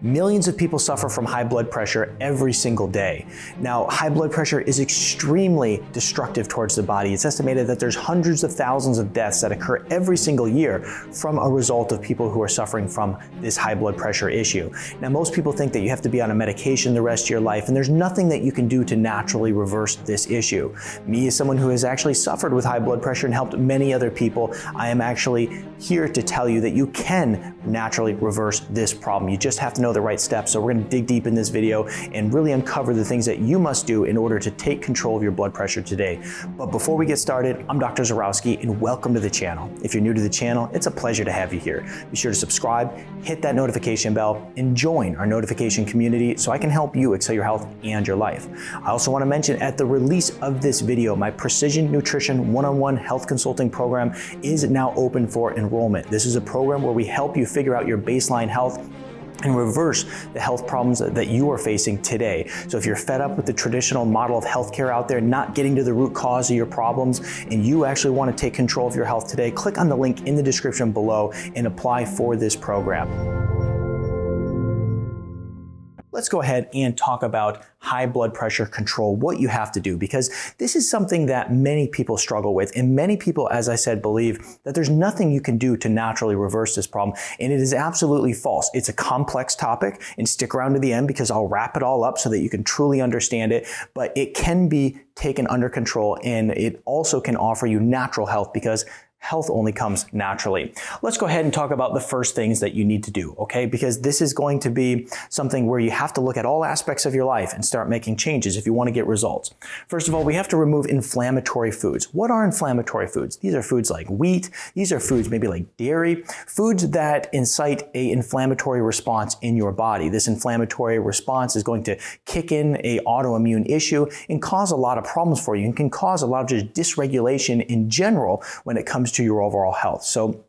Millions of people suffer from high blood pressure every single day. Now, high blood pressure is extremely destructive towards the body. It's estimated that there's hundreds of thousands of deaths that occur every single year from a result of people who are suffering from this high blood pressure issue. Now, most people think that you have to be on a medication the rest of your life, and there's nothing that you can do to naturally reverse this issue. Me, as someone who has actually suffered with high blood pressure and helped many other people, I am actually here to tell you that you can naturally reverse this problem. You just have to know the right steps. So we're going to dig deep in this video and really uncover the things that you must do in order to take control of your blood pressure today. But before we get started, I'm Dr. Zyrowski and welcome to the channel. If you're new to the channel, it's a pleasure to have you here. Be sure to subscribe, hit that notification bell, and join our notification community so I can help you excel your health and your life. I also want to mention at the release of this video, my Precision Nutrition One-on-One Health Consulting Program is now open for enrollment. This is a program where we help you figure out your baseline health and reverse the health problems that you are facing today. So if you're fed up with the traditional model of healthcare out there, not getting to the root cause of your problems, and you actually want to take control of your health today, click on the link in the description below and apply for this program. Let's go ahead and talk about high blood pressure control, what you have to do, because this is something that many people struggle with. And many people, as I said, believe that there's nothing you can do to naturally reverse this problem. And it is absolutely false. It's a complex topic, and stick around to the end because I'll wrap it all up so that you can truly understand it. But it can be taken under control, and it also can offer you natural health because health only comes naturally. Let's go ahead and talk about the first things that you need to do, okay? Because this is going to be something where you have to look at all aspects of your life and start making changes if you want to get results. First of all, we have to remove inflammatory foods. What are inflammatory foods? These are foods like wheat. These are foods maybe like dairy, foods that incite an inflammatory response in your body. This inflammatory response is going to kick in an autoimmune issue and cause a lot of problems for you and can cause a lot of just dysregulation in general when it comes to your overall health. So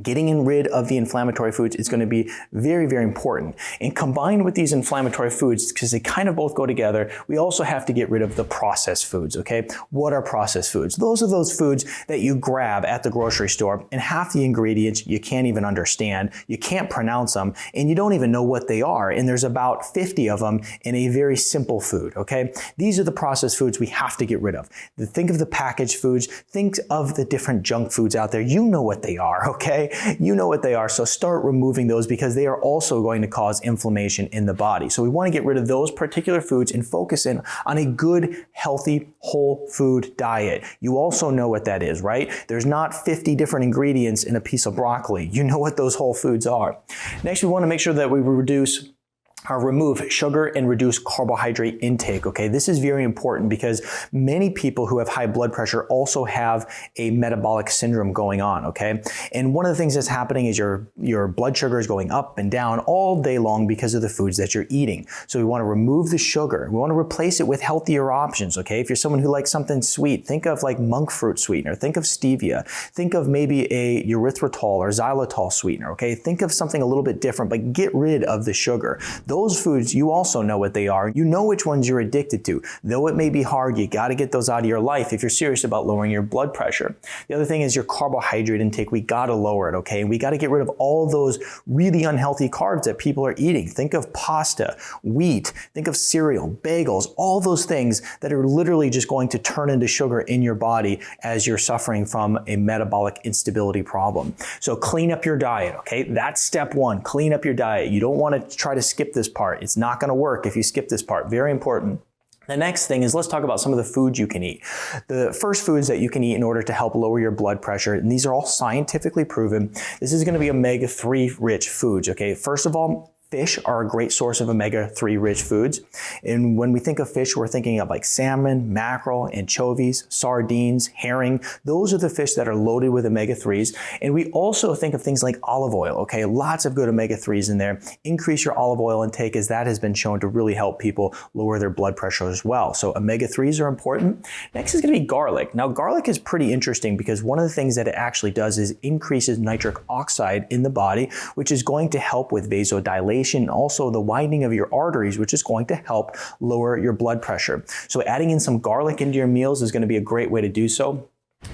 getting rid of the inflammatory foods is going to be very, very important. And combined with these inflammatory foods, because they kind of both go together, we also have to get rid of the processed foods, okay? What are processed foods? Those are those foods that you grab at the grocery store, and half the ingredients you can't even understand, you can't pronounce them, and you don't even know what they are. And there's about 50 of them in a very simple food, okay? These are the processed foods we have to get rid of. Think of the packaged foods, think of the different junk foods out there. You know what they are, okay? You know what they are, so start removing those because they are also going to cause inflammation in the body. So we want to get rid of those particular foods and focus in on a good, healthy, whole food diet. You also know what that is, right? There's not 50 different ingredients in a piece of broccoli. You know what those whole foods are. Next, we want to make sure that we remove sugar and reduce carbohydrate intake, okay? This is very important because many people who have high blood pressure also have a metabolic syndrome going on, okay? And one of the things that's happening is your blood sugar is going up and down all day long because of the foods that you're eating. So we want to remove the sugar. We want to replace it with healthier options, okay? If you're someone who likes something sweet, think of like monk fruit sweetener, think of stevia, think of maybe a erythritol or xylitol sweetener, okay? Think of something a little bit different, but get rid of the sugar. Those foods, you also know what they are. You know which ones you're addicted to. Though it may be hard, you got to get those out of your life if you're serious about lowering your blood pressure. The other thing is your carbohydrate intake. We got to lower it, okay? And we got to get rid of all those really unhealthy carbs that people are eating. Think of pasta, wheat, think of cereal, bagels, all those things that are literally just going to turn into sugar in your body as you're suffering from a metabolic instability problem. So clean up your diet, okay? That's step one, clean up your diet. You don't want to try to skip this part. It's not going to work if you skip this part. Very important. The next thing is let's talk about some of the foods you can eat. The first foods that you can eat in order to help lower your blood pressure, and these are all scientifically proven. This is going to be omega-3 rich foods, okay? First of all, fish are a great source of omega-3 rich foods. And when we think of fish, we're thinking of like salmon, mackerel, anchovies, sardines, herring. Those are the fish that are loaded with omega-3s. And we also think of things like olive oil, okay? Lots of good omega-3s in there. Increase your olive oil intake as that has been shown to really help people lower their blood pressure as well. So omega-3s are important. Next is going to be garlic. Now garlic is pretty interesting because one of the things that it actually does is increases nitric oxide in the body, which is going to help with vasodilation, also the widening of your arteries, which is going to help lower your blood pressure. So adding in some garlic into your meals is going to be a great way to do so.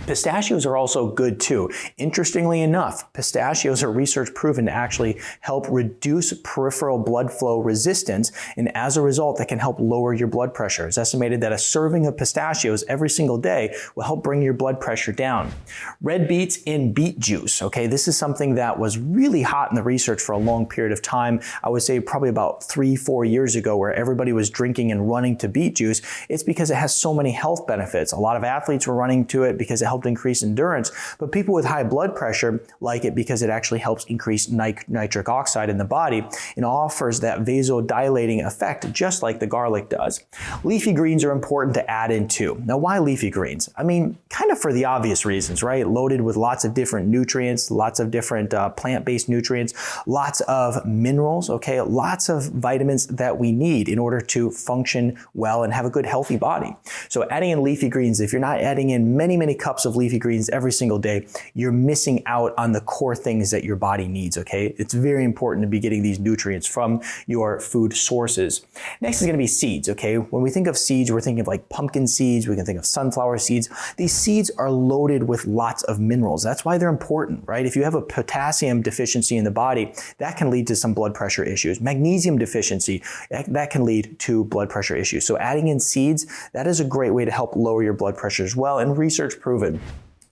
Pistachios are also good too. Interestingly enough, pistachios are research proven to actually help reduce peripheral blood flow resistance, and as a result, that can help lower your blood pressure. It's estimated that a serving of pistachios every single day will help bring your blood pressure down. Red beets in beet juice, okay? This is something that was really hot in the research for a long period of time. I would say probably about 3-4 years ago, where everybody was drinking and running to beet juice. It's because it has so many health benefits. A lot of athletes were running to it because it helped increase endurance, but people with high blood pressure like it because it actually helps increase nitric oxide in the body and offers that vasodilating effect just like the garlic does. Leafy greens are important to add in too. Now, why leafy greens? I mean, kind of for the obvious reasons, right? Loaded with lots of different nutrients, lots of different plant-based nutrients, lots of minerals, okay? Lots of vitamins that we need in order to function well and have a good healthy body. So adding in leafy greens, if you're not adding in many cups of leafy greens every single day, you're missing out on the core things that your body needs, okay? It's very important to be getting these nutrients from your food sources. Next is gonna be seeds, okay? When we think of seeds, we're thinking of like pumpkin seeds, we can think of sunflower seeds. These seeds are loaded with lots of minerals. That's why they're important, right? If you have a potassium deficiency in the body, that can lead to some blood pressure issues. Magnesium deficiency, that can lead to blood pressure issues. So adding in seeds, that is a great way to help lower your blood pressure as well, and research proven.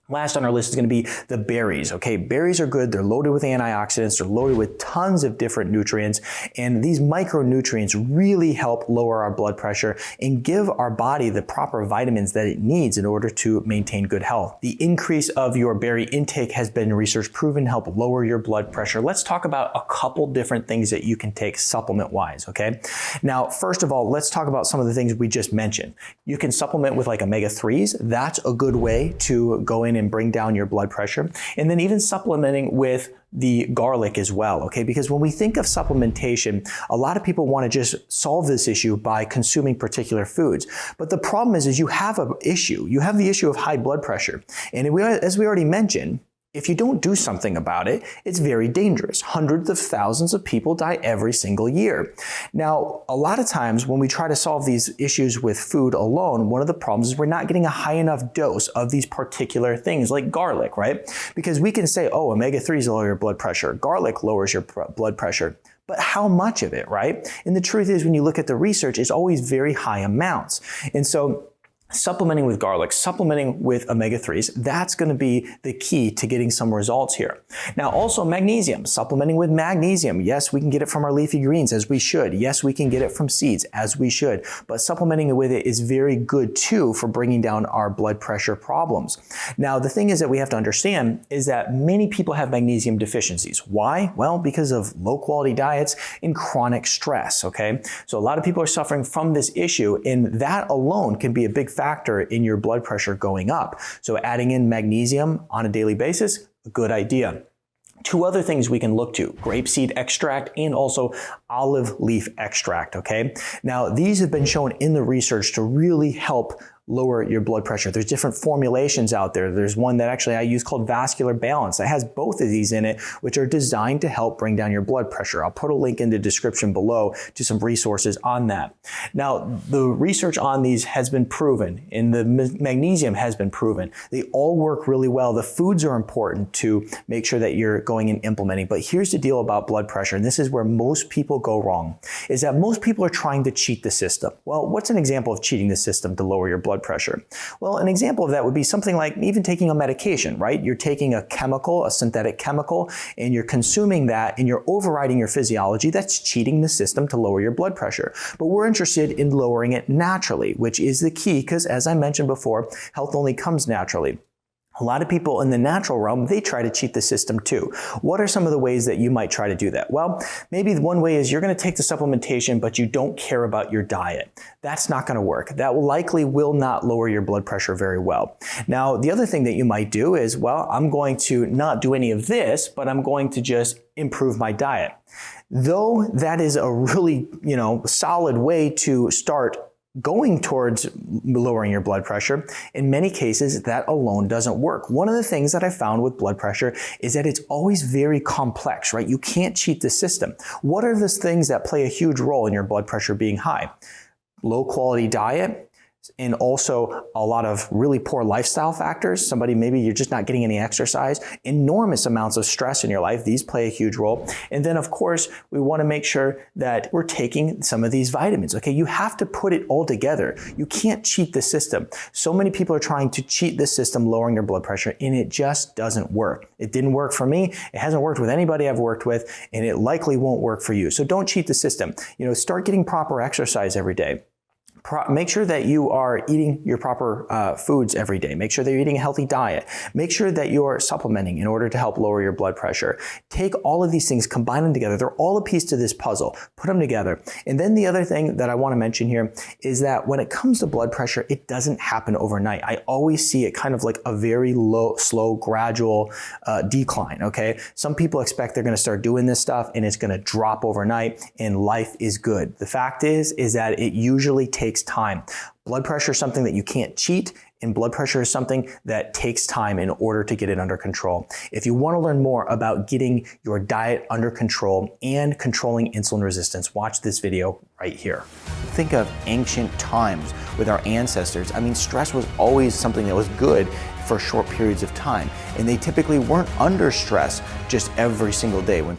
Last on our list is going to be the berries, okay? Berries are good. They're loaded with antioxidants. They're loaded with tons of different nutrients. And these micronutrients really help lower our blood pressure and give our body the proper vitamins that it needs in order to maintain good health. The increase of your berry intake has been research proven to help lower your blood pressure. Let's talk about a couple different things that you can take supplement-wise, okay? Now, first of all, let's talk about some of the things we just mentioned. You can supplement with like omega-3s. That's a good way to go in and bring down your blood pressure. And then even supplementing with the garlic as well, okay? Because when we think of supplementation, a lot of people want to just solve this issue by consuming particular foods. But the problem is you have an issue. You have the issue of high blood pressure. And as we already mentioned, if you don't do something about it, it's very dangerous. Hundreds of thousands of people die every single year. Now, a lot of times when we try to solve these issues with food alone, one of the problems is we're not getting a high enough dose of these particular things like garlic, right? Because we can say, oh, omega-3s lower your blood pressure, garlic lowers your blood pressure. But how much of it, right? And the truth is, when you look at the research, it's always very high amounts. And so supplementing with garlic, supplementing with omega-3s, that's going to be the key to getting some results here. Now, also magnesium, supplementing with magnesium. Yes, we can get it from our leafy greens, as we should. Yes, we can get it from seeds, as we should. But supplementing with it is very good too for bringing down our blood pressure problems. Now, the thing is that we have to understand is that many people have magnesium deficiencies. Why? Well, because of low quality diets and chronic stress, okay? So a lot of people are suffering from this issue, and that alone can be a big factor in your blood pressure going up. So adding in magnesium on a daily basis, a good idea. Two other things we can look to: grapeseed extract and also olive leaf extract, okay? Now, these have been shown in the research to really help lower your blood pressure. There's different formulations out there. There's one that actually I use called Vascular Balance that has both of these in it, which are designed to help bring down your blood pressure. I'll put a link in the description below to some resources on that. Now, the research on these has been proven, and the magnesium has been proven. They all work really well. The foods are important to make sure that you're going and implementing. But here's the deal about blood pressure, and this is where most people go wrong, is that most people are trying to cheat the system. Well, what's an example of cheating the system to lower your blood pressure? Well, an example of that would be something like even taking a medication, right? You're taking a chemical, a synthetic chemical, and you're consuming that and you're overriding your physiology. That's cheating the system to lower your blood pressure. But we're interested in lowering it naturally, which is the key, because as I mentioned before, health only comes naturally. A lot of people in the natural realm, they try to cheat the system too. What are some of the ways that you might try to do that? Well, maybe one way is you're going to take the supplementation, but you don't care about your diet. That's not going to work. That likely will not lower your blood pressure very well. Now, the other thing that you might do is, well, I'm going to not do any of this, but I'm going to just improve my diet. Though that is a really, solid way to start going towards lowering your blood pressure, in many cases, that alone doesn't work. One of the things that I found with blood pressure is that it's always very complex, right? You can't cheat the system. What are the things that play a huge role in your blood pressure being high? Low quality diet, and also a lot of really poor lifestyle factors. Somebody, maybe you're just not getting any exercise, enormous amounts of stress in your life. These play a huge role. And then of course, we want to make sure that we're taking some of these vitamins. Okay, you have to put it all together. You can't cheat the system. So many people are trying to cheat the system, lowering their blood pressure, and it just doesn't work. It didn't work for me. It hasn't worked with anybody I've worked with, and it likely won't work for you. So don't cheat the system. Start getting proper exercise every day. Make sure that you are eating your proper foods every day. Make sure that you're eating a healthy diet. Make sure that you're supplementing in order to help lower your blood pressure. Take all of these things, combine them together. They're all a piece to this puzzle. Put them together. And then the other thing that I want to mention here is that when it comes to blood pressure, it doesn't happen overnight. I always see it kind of like a very low, slow, gradual decline, okay? Some people expect they're going to start doing this stuff and it's going to drop overnight and life is good. The fact is that it usually takes time. Blood pressure is something that you can't cheat, and blood pressure is something that takes time in order to get it under control. If you want to learn more about getting your diet under control and controlling insulin resistance, watch this video right here. Think of ancient times with our ancestors. I mean, stress was always something that was good for short periods of time, and they typically weren't under stress just every single day. When